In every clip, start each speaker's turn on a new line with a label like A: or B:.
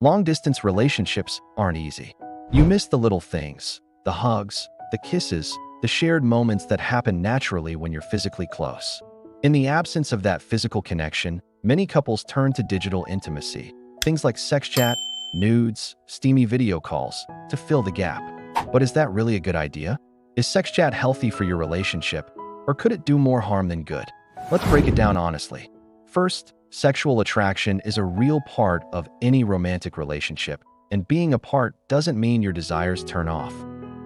A: Long-distance relationships aren't easy. You miss the little things, the hugs, the kisses, the shared moments that happen naturally when you're physically close. In the absence of that physical connection, many couples turn to digital intimacy, things like sex chat, nudes, steamy video calls, to fill the gap. But is that really a good idea? Is sex chat healthy for your relationship, or could it do more harm than good? Let's break it down honestly. First, sexual attraction is a real part of any romantic relationship, and being apart doesn't mean your desires turn off.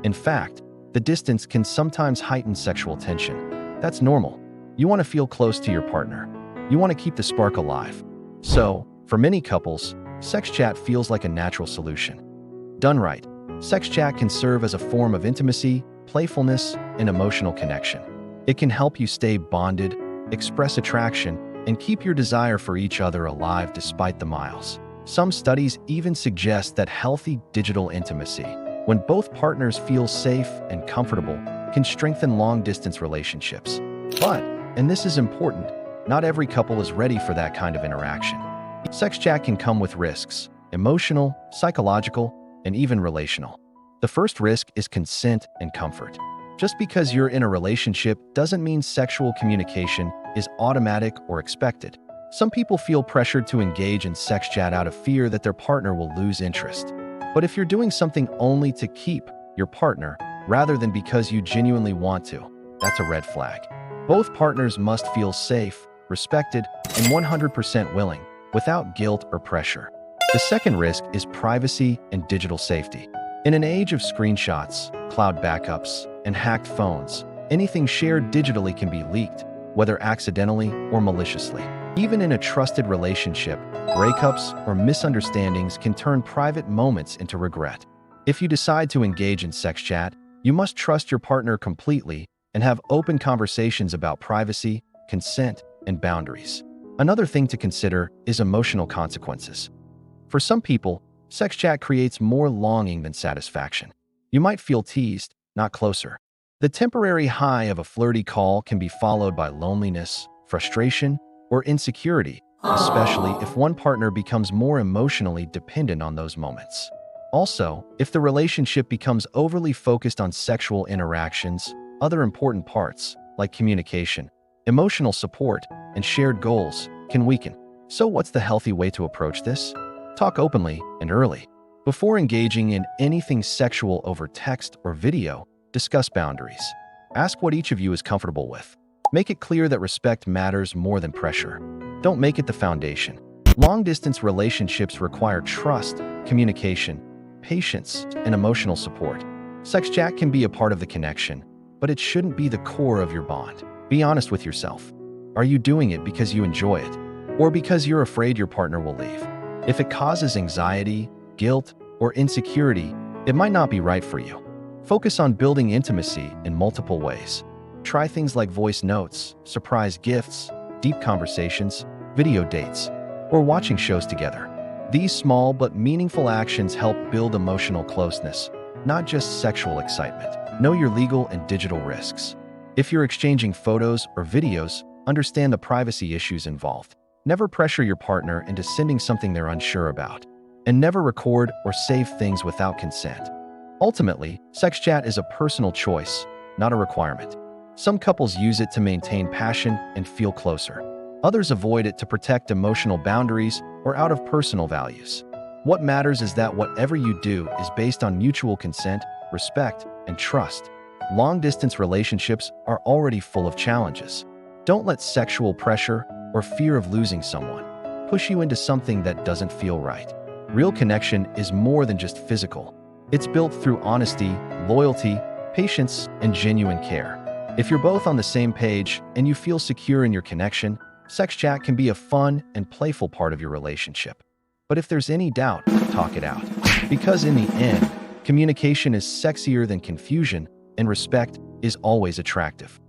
A: In fact, the distance can sometimes heighten sexual tension. That's normal. You want to feel close to your partner. You want to keep the spark alive. So, for many couples, sex chat feels like a natural solution. Done right, sex chat can serve as a form of intimacy, playfulness, and emotional connection. It can help you stay bonded, express attraction, and keep your desire for each other alive despite the miles. Some studies even suggest that healthy digital intimacy, when both partners feel safe and comfortable, can strengthen long-distance relationships. But, and this is important, not every couple is ready for that kind of interaction. Sex chat can come with risks: emotional, psychological, and even relational. The first risk is consent and comfort. Just because you're in a relationship doesn't mean sexual communication is automatic or expected. Some people feel pressured to engage in sex chat out of fear that their partner will lose interest. But if you're doing something only to keep your partner, rather than because you genuinely want to, that's a red flag. Both partners must feel safe, respected, and 100% willing, without guilt or pressure. The second risk is privacy and digital safety. In an age of screenshots, cloud backups, and hacked phones, anything shared digitally can be leaked, whether accidentally or maliciously. Even in a trusted relationship, breakups or misunderstandings can turn private moments into regret. If you decide to engage in sex chat, you must trust your partner completely and have open conversations about privacy, consent, and boundaries. Another thing to consider is emotional consequences. For some people, sex chat creates more longing than satisfaction. You might feel teased, not closer. The temporary high of a flirty call can be followed by loneliness, frustration, or insecurity, especially if one partner becomes more emotionally dependent on those moments. Also, if the relationship becomes overly focused on sexual interactions, other important parts, like communication, emotional support, and shared goals, can weaken. So what's the healthy way to approach this? Talk openly and early. Before engaging in anything sexual over text or video, discuss boundaries. Ask what each of you is comfortable with. Make it clear that respect matters more than pressure. Don't make it the foundation. Long-distance relationships require trust, communication, patience, and emotional support. Sex chat can be a part of the connection, but it shouldn't be the core of your bond. Be honest with yourself. Are you doing it because you enjoy it, or because you're afraid your partner will leave? If it causes anxiety, guilt, or insecurity, it might not be right for you. Focus on building intimacy in multiple ways. Try things like voice notes, surprise gifts, deep conversations, video dates, or watching shows together. These small but meaningful actions help build emotional closeness, not just sexual excitement. Know your legal and digital risks. If you're exchanging photos or videos, understand the privacy issues involved. Never pressure your partner into sending something they're unsure about. And never record or save things without consent. Ultimately, sex chat is a personal choice, not a requirement. Some couples use it to maintain passion and feel closer. Others avoid it to protect emotional boundaries or out of personal values. What matters is that whatever you do is based on mutual consent, respect, and trust. Long-distance relationships are already full of challenges. Don't let sexual pressure or fear of losing someone push you into something that doesn't feel right. Real connection is more than just physical. It's built through honesty, loyalty, patience, and genuine care. If you're both on the same page and you feel secure in your connection, sex chat can be a fun and playful part of your relationship. But if there's any doubt, talk it out. Because in the end, communication is sexier than confusion, and respect is always attractive.